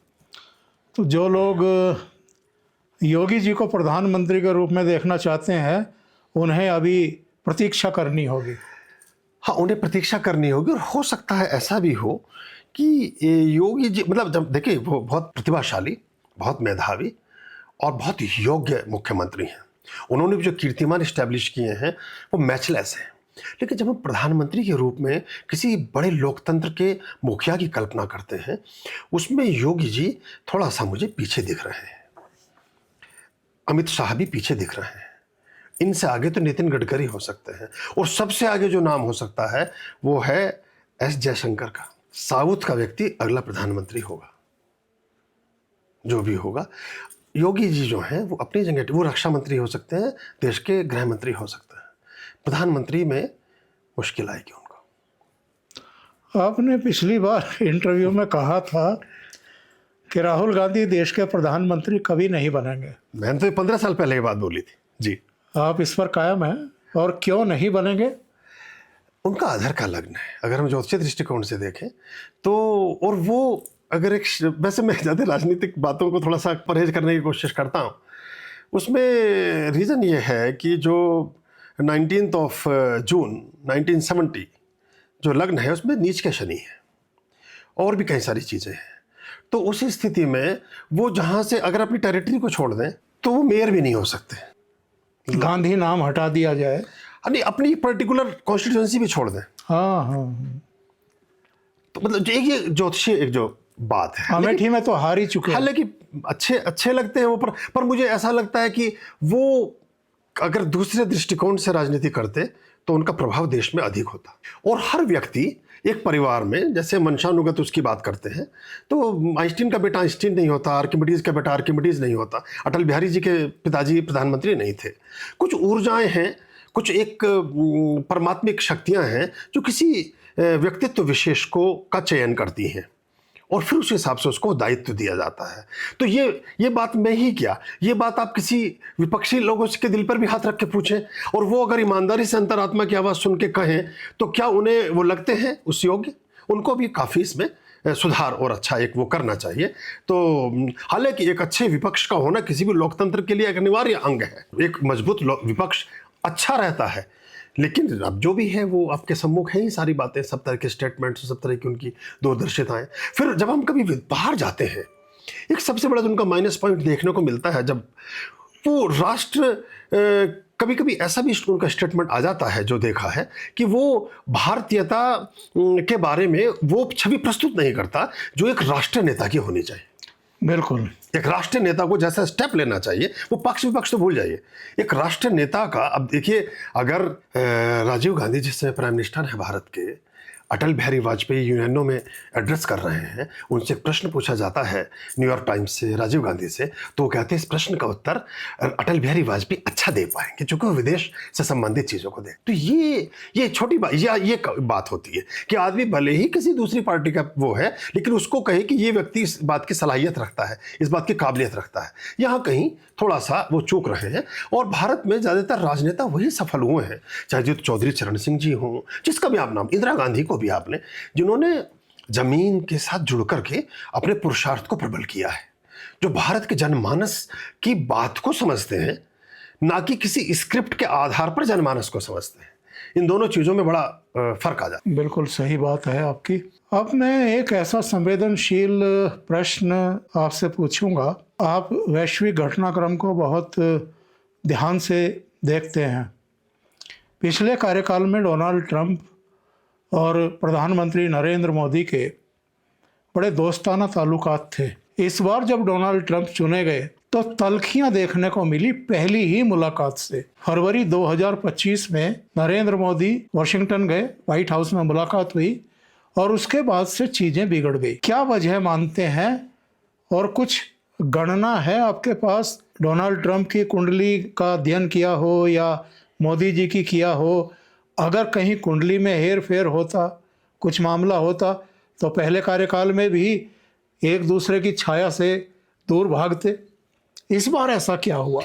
तो जो लोग योगी जी को प्रधानमंत्री के रूप में देखना चाहते हैं, उन्हें अभी प्रतीक्षा करनी होगी। हाँ, उन्हें प्रतीक्षा करनी होगी, और हो सकता है ऐसा भी हो कि योगी जी, मतलब जब देखिए, वो बहुत प्रतिभाशाली, बहुत मेधावी और बहुत योग्य मुख्यमंत्री हैं। उन्होंने भी जो कीर्तिमान इस्टेब्लिश किए हैं वो मैचलेस हैं। लेकिन जब हम प्रधानमंत्री के रूप में किसी बड़े लोकतंत्र के मुखिया की कल्पना करते हैं, उसमें योगी जी थोड़ा सा मुझे पीछे दिख रहे हैं। अमित शाह भी पीछे दिख रहे हैं। इनसे आगे तो नितिन गडकरी हो सकते हैं, और सबसे आगे जो नाम हो सकता है वो है एस जयशंकर का। साउथ का व्यक्ति अगला प्रधानमंत्री होगा, जो भी होगा। योगी जी जो हैं वो अपनी जगह, वो रक्षा मंत्री हो सकते हैं, देश के गृह मंत्री हो सकते हैं, प्रधानमंत्री में मुश्किल आएगी उनको। आपने पिछली बार इंटरव्यू में कहा था कि राहुल गांधी देश के प्रधानमंत्री कभी नहीं बनेंगे। मैंने तो 15 साल पहले ये बात बोली थी जी। आप इस पर कायम हैं, और क्यों नहीं बनेंगे? उनका आधार का लग्न है, अगर हम ज्योतिषीय दृष्टिकोण से देखें तो। और वो अगर एक, वैसे मैं ज़्यादा राजनीतिक बातों को थोड़ा सा परहेज करने की कोशिश करता हूँ, उसमें रीज़न ये है कि जो 19 जून 1970 जो लग्न है उसमें नीच के शनि है और भी कई सारी चीज़ें हैं। तो उस स्थिति में वो जहाँ से अगर अपनी टेरिटरी को छोड़ दें तो वो मेयर भी नहीं हो सकते। गांधी नाम हटा दिया जाए। यानी अपनी पर्टिकुलर कॉन्स्टिट्यूंसी भी छोड़ दें। हाँ हाँ, तो मतलब जो एक ये ज्योतिषीय एक जो बात है, अमेठी में तो हार ही चुके हैं। हालांकि अच्छे लगते हैं वो, पर मुझे ऐसा लगता है कि वो अगर दूसरे दृष्टिकोण से राजनीति करते तो उनका प्रभाव देश में अधिक होता। और हर व्यक्ति एक परिवार में, जैसे वंशानुगत उसकी बात करते हैं, तो आइंस्टीन का बेटा आइंस्टीन नहीं होता, आर्किमिडीज का बेटा आर्किमिडीज नहीं होता, अटल बिहारी जी के पिताजी प्रधानमंत्री नहीं थे। कुछ ऊर्जाएं हैं, कुछ एक परमात्मिक शक्तियां हैं जो किसी व्यक्तित्व विशेष का चयन करती हैं और फिर उस हिसाब से उसको दायित्व दिया जाता है। तो ये बात मैं ही क्या, ये बात आप किसी विपक्षी लोगों के दिल पर भी हाथ रख के पूछें और वो अगर ईमानदारी से अंतरात्मा की आवाज़ सुन के कहें तो क्या उन्हें वो लगते हैं उस योग्य? उनको भी काफ़ी इसमें सुधार और अच्छा एक वो करना चाहिए। तो हालांकि एक अच्छे विपक्ष का होना किसी भी लोकतंत्र के लिए एक अनिवार्य अंग है। एक मजबूत विपक्ष अच्छा रहता है, लेकिन अब जो भी है वो आपके सम्मुख है ही सारी बातें, सब तरह के स्टेटमेंट्स, सब तरह की उनकी दूरदर्शिताएं। फिर जब हम कभी बाहर जाते हैं, एक सबसे बड़ा उनका माइनस पॉइंट देखने को मिलता है, जब वो राष्ट्र कभी कभी ऐसा भी उनका स्टेटमेंट आ जाता है जो देखा है कि वो भारतीयता के बारे में वो छवि प्रस्तुत नहीं करता जो एक राष्ट्र नेता की होनी चाहिए। बिल्कुल, एक राष्ट्र नेता को जैसा स्टेप लेना चाहिए, वो पक्ष विपक्ष तो भूल जाइए। एक राष्ट्र नेता का, अब देखिए, अगर राजीव गांधी जिस समय प्राइम मिनिस्टर हैं भारत के, अटल बिहारी वाजपेयी यूएनओ में एड्रेस कर रहे हैं, उनसे एक प्रश्न पूछा जाता है न्यूयॉर्क टाइम्स से, राजीव गांधी से, तो वो कहते हैं इस प्रश्न का उत्तर अटल बिहारी वाजपेयी अच्छा दे पाएंगे क्योंकि वो विदेश से संबंधित चीज़ों को दे। तो ये छोटी बात, ये बात होती है कि आदमी भले ही किसी दूसरी पार्टी का वो है, लेकिन उसको कहे कि ये व्यक्ति इस बात की सलाहियत रखता है, इस बात की काबिलियत रखता है। यहाँ कहीं थोड़ा सा वो चूक रहे हैं। और भारत में ज़्यादातर राजनेता वही सफल हुए हैं, चाहे जो चौधरी चरण सिंह जी हों, जिसका भी आप नाम, इंदिरा गांधी को भी आपने, जिन्होंने जमीन के साथ जुड़ करके अपने पुरुषार्थ को प्रबल किया है, जो भारत के जनमानस की बात को समझते हैं, ना कि किसी स्क्रिप्ट के आधार पर जनमानस को समझते हैं। इन दोनों चीज़ों में बड़ा फर्क आ जाता है। बिल्कुल सही बात है आपकी। अब मैं एक ऐसा संवेदनशील प्रश्न आपसे पूछूंगा। आप वैश्विक घटनाक्रम को बहुत ध्यान से देखते हैं। पिछले कार्यकाल में डोनाल्ड ट्रंप और प्रधानमंत्री नरेंद्र मोदी के बड़े दोस्ताना ताल्लुकात थे। इस बार जब डोनाल्ड ट्रंप चुने गए तो तल्खियां देखने को मिली पहली ही मुलाकात से। फरवरी 2025 में नरेंद्र मोदी वॉशिंगटन गए, व्हाइट हाउस में मुलाकात हुई और उसके बाद से चीज़ें बिगड़ गई। क्या वजह मानते हैं और कुछ गणना है आपके पास? डोनाल्ड ट्रंप की कुंडली का अध्ययन किया हो या मोदी जी की किया हो, अगर कहीं कुंडली में हेर फेर होता, कुछ मामला होता, तो पहले कार्यकाल में भी एक दूसरे की छाया से दूर भागते। इस बार ऐसा क्या हुआ?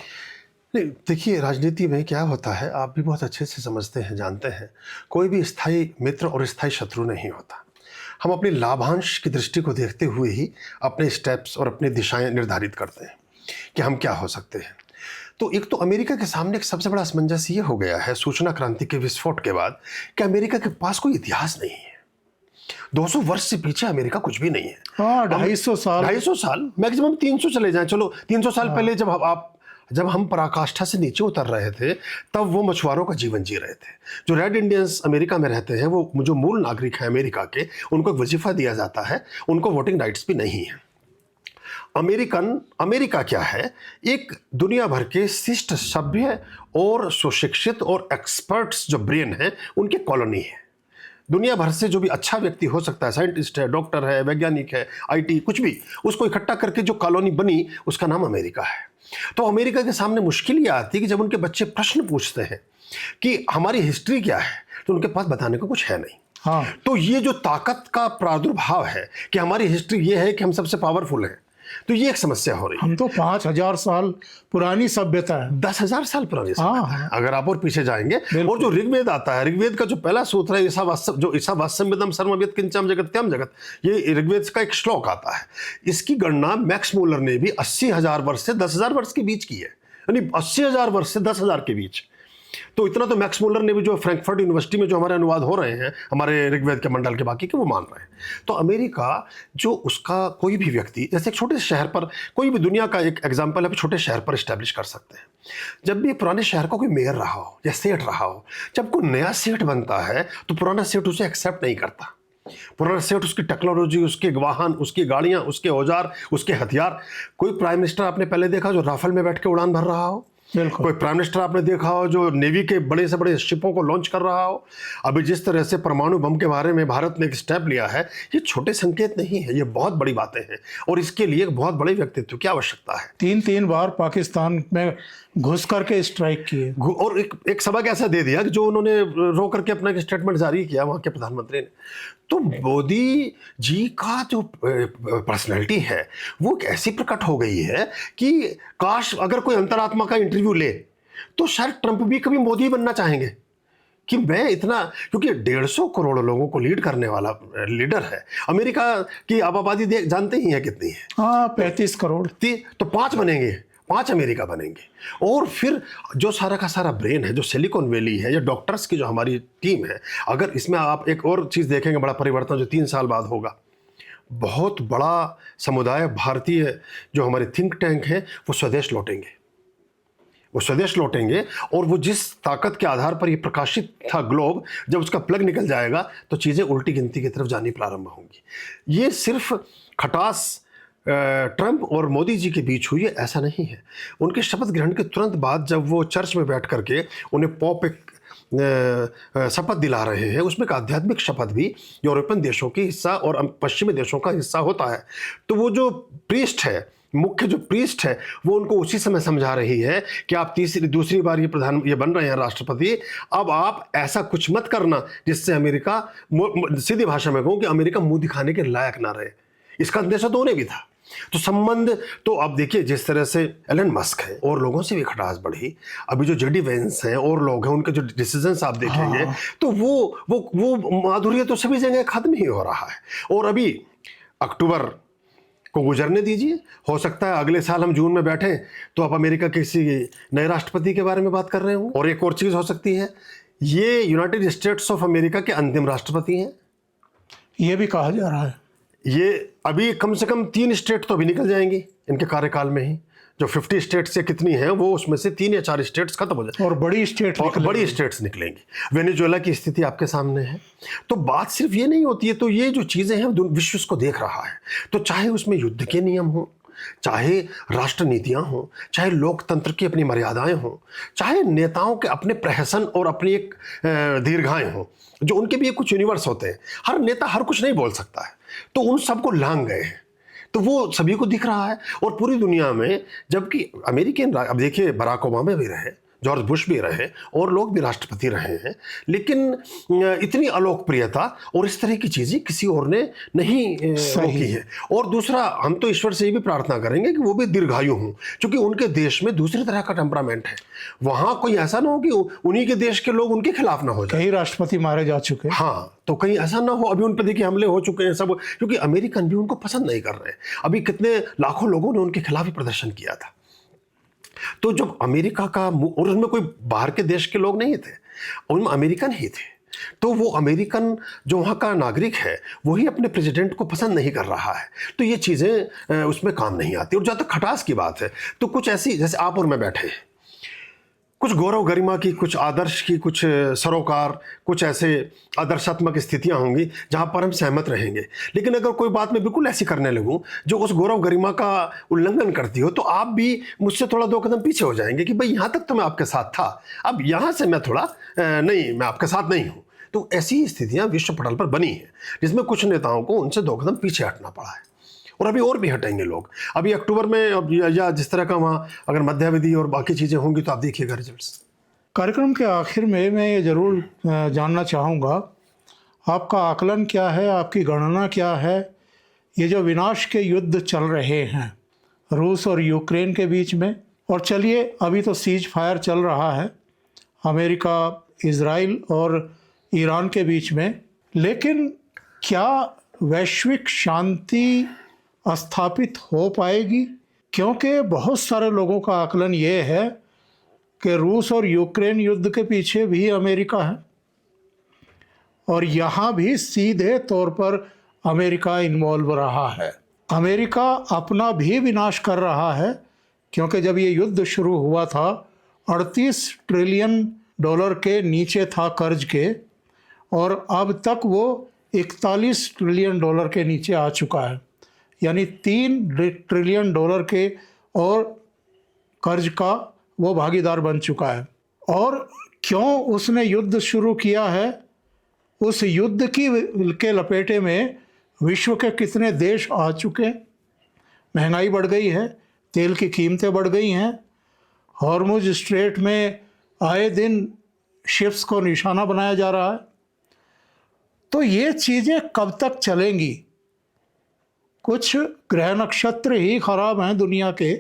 नहीं, देखिए, राजनीति में क्या होता है, आप भी बहुत अच्छे से समझते हैं, जानते हैं, कोई भी स्थायी मित्र और स्थायी शत्रु नहीं होता। हम अपने लाभांश की दृष्टि को देखते हुए ही अपने स्टेप्स और अपनी दिशाएं निर्धारित करते हैं कि हम क्या हो सकते हैं। तो एक तो अमेरिका के सामने एक सबसे बड़ा असमंजस ये हो गया है सूचना क्रांति के विस्फोट के बाद कि अमेरिका के पास कोई इतिहास नहीं है। 200 वर्ष से पीछे अमेरिका कुछ भी नहीं है। हाँ, 250 साल, मैक्सिमम 300 चले जाएं। चलो 300 साल पहले जब हम पराकाष्ठा से नीचे उतर रहे थे, तब वो मछुआरों का जीवन जी रहे थे। जो रेड इंडियंस अमेरिका में रहते हैं, वो जो मूल नागरिक हैं अमेरिका के, उनको एक वजीफा दिया जाता है, उनको वोटिंग राइट्स भी नहीं है। अमेरिका क्या है? एक दुनिया भर के शिष्ट, सभ्य और सुशिक्षित और एक्सपर्ट्स जो ब्रेन हैं, उनकी कॉलोनी है। दुनिया भर से जो भी अच्छा व्यक्ति हो सकता है, साइंटिस्ट है, डॉक्टर है, वैज्ञानिक है, आईटी, कुछ भी, उसको इकट्ठा करके जो कॉलोनी बनी, उसका नाम अमेरिका है। तो अमेरिका के सामने मुश्किल ये आती है कि जब उनके बच्चे प्रश्न पूछते हैं कि हमारी हिस्ट्री क्या है, तो उनके पास बताने को कुछ है नहीं। हाँ, तो ये जो ताकत का प्रादुर्भाव है कि हमारी हिस्ट्री ये है कि हम सबसे पावरफुल हैं, तो ये एक समस्या हो रही है। हम तो 5000 साल पुरानी सभ्यता है। 10,000 साल पुरानी हाँ, सभ्यता है, अगर आप और पीछे जाएंगे। और जो ऋग्वेद आता है, ऋग्वेद का जो पहला सूत्र है, ईशावास्यमिदं सर्वमिदं किंचन जगत्यम जगत, ये ऋग्वेद का एक श्लोक आता है। इसकी गणना मैक्स मूलर ने भी 80,000 वर्ष से 10,000 वर्ष के बीच की है। यानी 80,000 वर्ष से 10,000 के बीच। तो इतना तो मैक्स मुलर ने भी, जो फ्रैंकफर्ट यूनिवर्सिटी में जो हमारे अनुवाद हो रहे हैं हमारे ऋग्वेद के मंडल के बाकी के, वो मान रहे हैं। तो अमेरिका जो उसका कोई भी व्यक्ति, जैसे एक छोटे शहर पर, कोई भी दुनिया का एक एग्जाम्पल है, छोटे शहर पर इस्टेब्लिश कर सकते हैं। जब भी पुराने शहर का कोई मेयर रहा हो या सेठ रहा हो, जब कोई नया सेठ बनता है तो पुराना सेठ उसे एक्सेप्ट नहीं करता। पुराना सेठ उसकी टेक्नोलॉजी, उसके वाहन, उसकी गाड़ियां, उसके औजार, उसके हथियार। कोई प्राइम मिनिस्टर आपने पहले देखा जो राफेल में बैठ के उड़ान भर रहा हो? कोई प्राइम मिनिस्टर आपने देखा हो जो नेवी के बड़े से बड़े शिपों को लॉन्च कर रहा हो? अभी जिस तरह से परमाणु बम के बारे में भारत ने एक स्टेप लिया है, ये छोटे संकेत नहीं है, ये बहुत बड़ी बातें हैं। और इसके लिए एक बहुत बड़े व्यक्तित्व की आवश्यकता है। 3 बार पाकिस्तान में घुस करके स्ट्राइक किए, और एक सबक ऐसा दे दिया कि जो उन्होंने रो करके अपना एक स्टेटमेंट जारी किया वहाँ के प्रधानमंत्री ने। तो मोदी जी का जो पर्सनैलिटी है वो एक ऐसी प्रकट हो गई है कि काश अगर कोई अंतरात्मा का इंटरव्यू ले तो शायद ट्रंप भी कभी मोदी बनना चाहेंगे कि मैं इतना, क्योंकि 150 करोड़ लोगों को लीड करने वाला लीडर है। अमेरिका की आबादी जानते ही है कितनी है? हाँ, 35 करोड़। तो 5 बनेंगे, 5 अमेरिका बनेंगे। और फिर जो सारा का सारा ब्रेन है, जो सिलिकॉन वैली है, या डॉक्टर्स की जो हमारी टीम है, अगर इसमें आप एक और चीज़ देखेंगे, बड़ा परिवर्तन जो 3 साल बाद होगा, बहुत बड़ा समुदाय भारतीय जो हमारे थिंक टैंक हैं वो स्वदेश लौटेंगे। वो स्वदेश लौटेंगे और वो जिस ताकत के आधार पर ये प्रकाशित था ग्लोब, जब उसका प्लग निकल जाएगा तो चीज़ें उल्टी गिनती की तरफ जानी प्रारंभ होंगी। ये सिर्फ खटास ट्रंप और मोदी जी के बीच हुई है ऐसा नहीं है। उनके शपथ ग्रहण के तुरंत बाद जब वो चर्च में बैठ करके उन्हें पॉप एक शपथ दिला रहे हैं, उसमें एक आध्यात्मिक शपथ भी यूरोपियन देशों की हिस्सा और पश्चिमी देशों का हिस्सा होता है। तो वो जो प्रीस्ट है, मुख्य जो प्रीस्ट है, वो उनको उसी समय समझा रही है कि आप दूसरी बार ये बन रहे हैं राष्ट्रपति, अब आप ऐसा कुछ मत करना जिससे अमेरिका, सीधी भाषा में कहूँ कि अमेरिका मुंह दिखाने के लायक ना रहे। इसका अंदेशा तो उन्हें भी था। तो संबंध तो अब देखिए, जिस तरह से एलन मस्क है और लोगों से भी खटास बढ़ी, अभी जो जेडी वेंस हैं और लोग हैं, उनके जो डिसीजंस आप देखेंगे तो वो माधुर्य तो सभी जगह खत्म ही हो रहा है। और अभी अक्टूबर को गुजरने दीजिए, हो सकता है अगले साल हम जून में बैठे तो आप अमेरिका के किसी नए राष्ट्रपति के बारे में बात कर रहे होंगे। और एक और चीज़ हो सकती है, ये यूनाइटेड स्टेट्स ऑफ अमेरिका के अंतिम राष्ट्रपति हैं, ये भी कहा जा रहा है। ये अभी कम से कम 3 स्टेट तो अभी निकल जाएंगी इनके कार्यकाल में ही। जो 50 स्टेट्स या कितनी हैं, वो उसमें से 3 या 4 स्टेट्स खत्म हो जाए और बड़ी स्टेट्स निकलेंगी। वेनेजुएला की स्थिति आपके सामने है। तो बात सिर्फ ये नहीं होती है। तो ये जो चीज़ें हैं विश्व को देख रहा है। तो चाहे उसमें युद्ध के नियम हो, चाहे राष्ट्र नीतियाँ हों, चाहे लोकतंत्र की अपनी मर्यादाएं हों, चाहे नेताओं के अपने प्रहसन और अपनी एक दीर्घाएं हों, जो उनके भी कुछ यूनिवर्स होते हैं। हर नेता हर कुछ नहीं बोल सकता है, तो उन सबको लांग गए हैं। तो वो सभी को दिख रहा है। और पूरी दुनिया में, जबकि अमेरिकन, अब देखिए बराक ओबामा भी रहे, जॉर्ज बुश भी रहे और लोग भी राष्ट्रपति रहे हैं, लेकिन इतनी अलोकप्रियता और इस तरह की चीज़ें किसी और ने नहीं की है। और दूसरा, हम तो ईश्वर से ये भी प्रार्थना करेंगे कि वो भी दीर्घायु हों, क्योंकि उनके देश में दूसरी तरह का टेम्परामेंट है। वहाँ कोई ऐसा ना हो कि उन्हीं के देश के लोग उनके खिलाफ ना हो जाए। कई राष्ट्रपति मारे जा चुके हैं। हाँ, तो कहीं ऐसा ना हो, अभी उन पर देखिए हमले हो चुके हैं सब, क्योंकि अमेरिकन भी उनको पसंद नहीं कर रहे हैं। अभी कितने लाखों लोगों ने उनके खिलाफ ही प्रदर्शन किया था। तो जब अमेरिका का, और उसमें कोई बाहर के देश के लोग नहीं थे, उनमें अमेरिकन ही थे, तो वो अमेरिकन जो वहाँ का नागरिक है वही अपने प्रेसिडेंट को पसंद नहीं कर रहा है। तो ये चीज़ें उसमें काम नहीं आती। और जहाँ तक खटास की बात है, तो कुछ ऐसी, जैसे आप और मैं बैठे हैं, कुछ गौरव गरिमा की, कुछ आदर्श की, कुछ सरोकार, कुछ ऐसे आदर्शात्मक स्थितियां होंगी जहां पर हम सहमत रहेंगे। लेकिन अगर कोई बात मैं बिल्कुल ऐसी करने लगूं जो उस गौरव गरिमा का उल्लंघन करती हो, तो आप भी मुझसे थोड़ा 2 कदम पीछे हो जाएंगे कि भाई यहाँ तक तो मैं आपके साथ था, अब यहाँ से मैं थोड़ा नहीं, मैं आपके साथ नहीं हूँ। तो ऐसी स्थितियाँ विश्व पटल पर बनी हैं, जिसमें कुछ नेताओं को उनसे 2 कदम पीछे हटना पड़ा है। और अभी और भी हटेंगे लोग। अभी अक्टूबर में या जिस तरह का वहाँ अगर मध्यावधि और बाकी चीज़ें होंगी तो आप देखिएगा रिजल्ट्स। कार्यक्रम के आखिर में मैं ये ज़रूर जानना चाहूँगा, आपका आकलन क्या है, आपकी गणना क्या है? ये जो विनाश के युद्ध चल रहे हैं रूस और यूक्रेन के बीच में, और चलिए अभी तो सीज फायर चल रहा है अमेरिका, इज़राइल और ईरान के बीच में, लेकिन क्या वैश्विक शांति स्थापित हो पाएगी? क्योंकि बहुत सारे लोगों का आकलन ये है कि रूस और यूक्रेन युद्ध के पीछे भी अमेरिका है, और यहाँ भी सीधे तौर पर अमेरिका इन्वॉल्व रहा है। अमेरिका अपना भी विनाश कर रहा है, क्योंकि जब ये युद्ध शुरू हुआ था 38 ट्रिलियन डॉलर के नीचे था कर्ज के, और अब तक वो 41 ट्रिलियन डॉलर के नीचे आ चुका है, यानी 3 ट्रिलियन डॉलर के और कर्ज का वो भागीदार बन चुका है। और क्यों उसने युद्ध शुरू किया है? उस युद्ध के लपेटे में विश्व के कितने देश आ चुके, महंगाई बढ़ गई है, तेल की कीमतें बढ़ गई हैं, हॉर्मुज स्ट्रेट में आए दिन शिप्स को निशाना बनाया जा रहा है। तो ये चीज़ें कब तक चलेंगी? कुछ ग्रह नक्षत्र ही खराब हैं दुनिया के,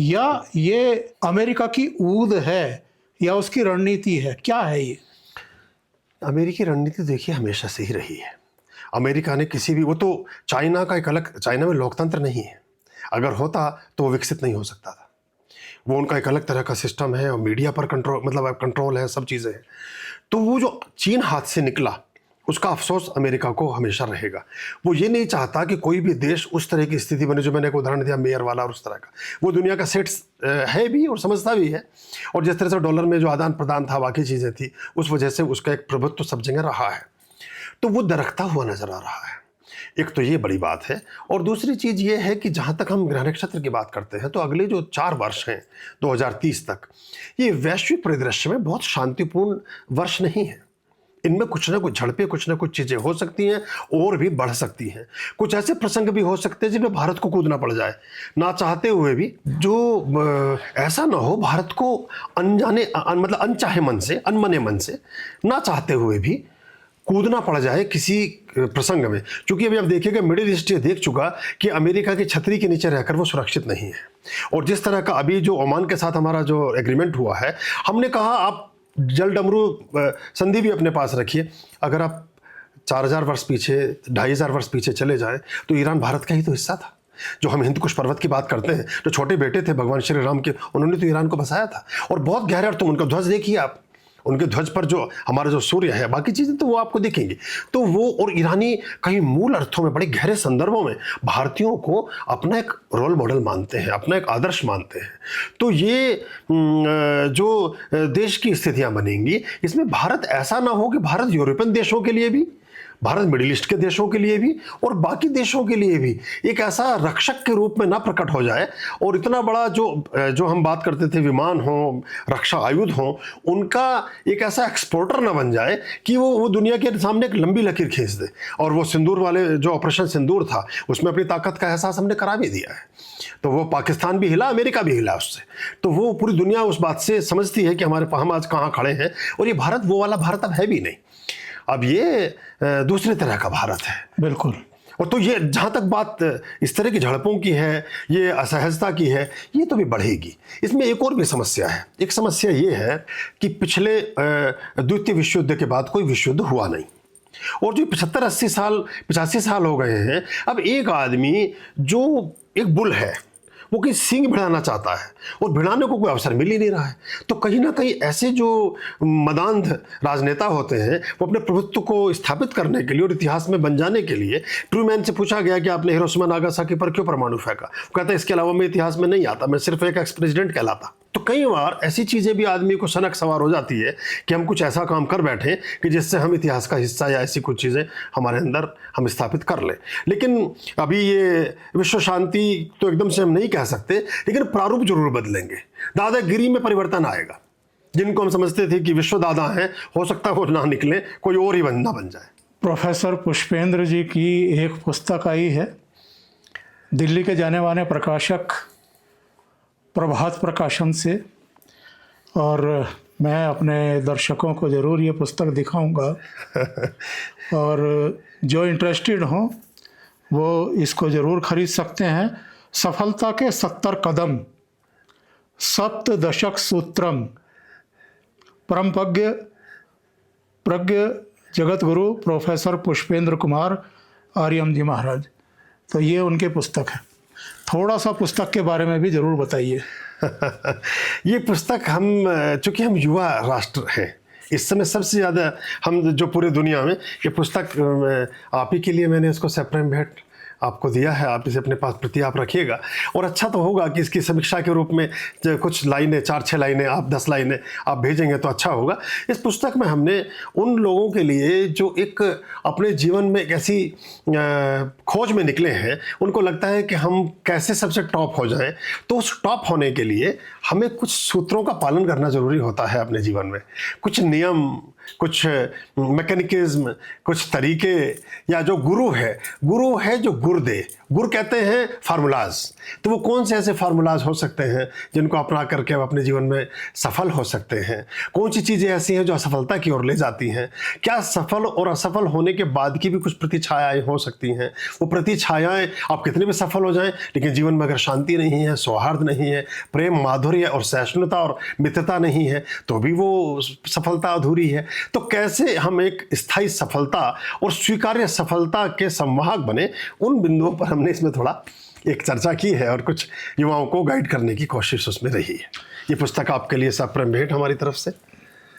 या ये अमेरिका की ऊद है, या उसकी रणनीति है? क्या है ये? अमेरिकी रणनीति देखिए हमेशा से ही रही है। अमेरिका ने किसी भी, वो तो चाइना का एक अलग, चाइना में लोकतंत्र नहीं है, अगर होता तो वो विकसित नहीं हो सकता था। वो उनका एक अलग तरह का सिस्टम है और मीडिया पर कंट्रोल, मतलब कंट्रोल है, सब चीज़ें हैं। तो वो जो चीन हाथ से निकला उसका अफसोस अमेरिका को हमेशा रहेगा। वो ये नहीं चाहता कि कोई भी देश उस तरह की स्थिति बने, जो मैंने एक उदाहरण दिया मेयर वाला और उस तरह का। वो दुनिया का सेट है भी और समझता भी है, और जिस तरह से डॉलर में जो आदान प्रदान था, बाकी चीज़ें थी, उस वजह से उसका एक प्रभुत्व सब जगह रहा है। तो वो दरकता हुआ नज़र आ रहा है। एक तो ये बड़ी बात है, और दूसरी चीज़ ये है कि जहाँ तक हम ग्रह नक्षत्र की बात करते हैं, तो अगले जो 4 वर्ष हैं 2030 तक, ये वैश्विक परिदृश्य में बहुत शांतिपूर्ण वर्ष नहीं है। इनमें कुछ ना कुछ झड़पें, कुछ ना कुछ चीज़ें हो सकती हैं और भी बढ़ सकती हैं। कुछ ऐसे प्रसंग भी हो सकते हैं जिनमें भारत को कूदना पड़ जाए, ना चाहते हुए भी। जो ऐसा ना हो भारत को अनजाने मतलब अनचाहे मन से, अनमने मन से, ना चाहते हुए भी कूदना पड़ जाए किसी प्रसंग में। क्योंकि अभी आप देखिएगा, मिडिल ईस्ट ये देख चुका कि अमेरिका की छतरी के नीचे रहकर वो सुरक्षित नहीं है। और जिस तरह का अभी जो ओमान के साथ हमारा जो एग्रीमेंट हुआ है, हमने कहा आप जल डमरू संधि भी अपने पास रखिए। अगर आप 4000 वर्ष पीछे, 2500 वर्ष पीछे चले जाएं, तो ईरान भारत का ही तो हिस्सा था। जो हम हिंदकुश पर्वत की बात करते हैं, जो छोटे बेटे थे भगवान श्री राम के, उन्होंने तो ईरान को बसाया था। और बहुत गहरे अर्थ, उनका ध्वज देखिए आप, उनके ध्वज पर जो हमारा जो सूर्य है, बाकी चीज़ें तो वो आपको दिखेंगी। तो वो, और ईरानी कहीं मूल अर्थों में, बड़े गहरे संदर्भों में भारतीयों को अपना एक रोल मॉडल मानते हैं, अपना एक आदर्श मानते हैं। तो ये जो देश की स्थितियां बनेंगी, इसमें भारत ऐसा ना हो कि भारत यूरोपियन देशों के लिए भी, भारत मिडिल ईस्ट के देशों के लिए भी और बाकी देशों के लिए भी एक ऐसा रक्षक के रूप में ना प्रकट हो जाए, और इतना बड़ा जो हम बात करते थे, विमान हो, रक्षा आयुध हो, उनका एक ऐसा एक्सपोर्टर ना बन जाए कि वो दुनिया के सामने एक लंबी लकीर खींच दे। और वो सिंदूर वाले जो ऑपरेशन सिंदूर था, उसमें अपनी ताकत का एहसास हमने करा भी दिया है। तो वो पाकिस्तान भी हिला, अमेरिका भी हिला उससे। तो वो पूरी दुनिया उस बात से समझती है कि हम आज कहाँ खड़े हैं। और ये भारत वो वाला भारत अब है भी नहीं, अब ये दूसरे तरह का भारत है। बिल्कुल। और तो ये जहाँ तक बात इस तरह की झड़पों की है, ये असहजता की है, ये तो भी बढ़ेगी। इसमें एक और भी समस्या है। एक समस्या ये है कि पिछले द्वितीय विश्व युद्ध के बाद कोई विश्व युद्ध हुआ नहीं, और जो 75-80 साल 85 साल हो गए हैं, अब एक आदमी जो एक बुल है, वो कहीं सींग भिड़ाना चाहता है, और भिड़ाने को कोई अवसर मिल ही नहीं रहा है। तो कहीं ना कहीं ऐसे जो मदांध राजनेता होते हैं, वो अपने प्रभुत्व को स्थापित करने के लिए और इतिहास में बन जाने के लिए, ट्रूमैन से पूछा गया कि आपने हिरोशिमा नागासाकी पर क्यों परमाणु फेंका, वो कहता है इसके अलावा मैं इतिहास में नहीं आता, मैं सिर्फ एक एक्स प्रेसिडेंट कहलाता। तो कई बार ऐसी चीज़ें भी आदमी को सनक सवार हो जाती है कि हम कुछ ऐसा काम कर बैठे कि जिससे हम इतिहास का हिस्सा या ऐसी कुछ चीज़ें हमारे अंदर हम स्थापित कर लें। लेकिन अभी ये विश्व शांति तो एकदम से हम नहीं कह सकते, लेकिन प्रारूप जरूर बदलेंगे। दादागिरी में परिवर्तन आएगा। जिनको हम समझते थे कि विश्व दादा हैं, हो सकता है वो ना निकले, कोई और ही ना बन जाए। प्रोफेसर पुष्पेंद्र जी की एक पुस्तक आई है, दिल्ली के जाने माने प्रकाशक प्रभात प्रकाशन से, और मैं अपने दर्शकों को ज़रूर ये पुस्तक दिखाऊंगा, और जो इंटरेस्टेड हों वो इसको ज़रूर खरीद सकते हैं। सफलता के 70 कदम, सप्तदशक सूत्रम, परम प्रज्ञ जगत गुरु प्रोफेसर पुष्पेंद्र कुमार आर्यम जी महाराज। तो ये उनकी पुस्तक है। थोड़ा सा पुस्तक के बारे में भी ज़रूर बताइए। ये पुस्तक चूंकि हम युवा राष्ट्र हैं, इस समय सबसे ज़्यादा हम जो पूरे दुनिया में, ये पुस्तक आप ही के लिए मैंने इसको सप्रेम भेंट आपको दिया है। आप इसे अपने पास प्रति आप रखिएगा, और अच्छा तो होगा कि इसकी समीक्षा के रूप में जो कुछ लाइनें, 4-6 लाइनें, आप 10 लाइनें आप भेजेंगे तो अच्छा होगा। इस पुस्तक में हमने उन लोगों के लिए जो एक अपने जीवन में एक ऐसी खोज में निकले हैं, उनको लगता है कि हम कैसे सबसे टॉप हो जाएं, तो उस टॉप होने के लिए हमें कुछ सूत्रों का पालन करना ज़रूरी होता है अपने जीवन में। कुछ नियम, कुछ मैकेनिज्म, कुछ तरीके, या जो गुरु है जो गुर दे, गुर कहते हैं फार्मूलाज। तो वो कौन से ऐसे फार्मूलाज हो सकते हैं जिनको अपना करके हम अपने जीवन में सफल हो सकते हैं? कौन सी चीज़ें ऐसी हैं जो असफलता की ओर ले जाती हैं? क्या सफल और असफल होने के बाद की भी कुछ प्रतिछायाएँ हो सकती हैं? वो प्रतिछायाएँ, आप कितने भी सफल हो जाएं, लेकिन जीवन में अगर शांति नहीं है, सौहार्द नहीं है, प्रेम, माधुर्य और सहिष्णुता और मित्रता नहीं है, तो भी वो सफलता अधूरी है। तो कैसे हम एक स्थायी सफलता और स्वीकार्य सफलता के संवाहक बने, उन बिंदुओं पर हमने इसमें थोड़ा एक चर्चा की है, और कुछ युवाओं को गाइड करने की कोशिश उसमें रही है। ये पुस्तक आपके लिए सप्रेम भेंट हमारी तरफ से।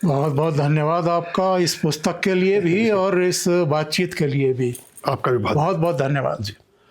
बहुत बहुत धन्यवाद आपका इस पुस्तक के लिए भी और इस बातचीत के लिए भी। आपका भी बहुत बहुत बहुत धन्यवाद। जी।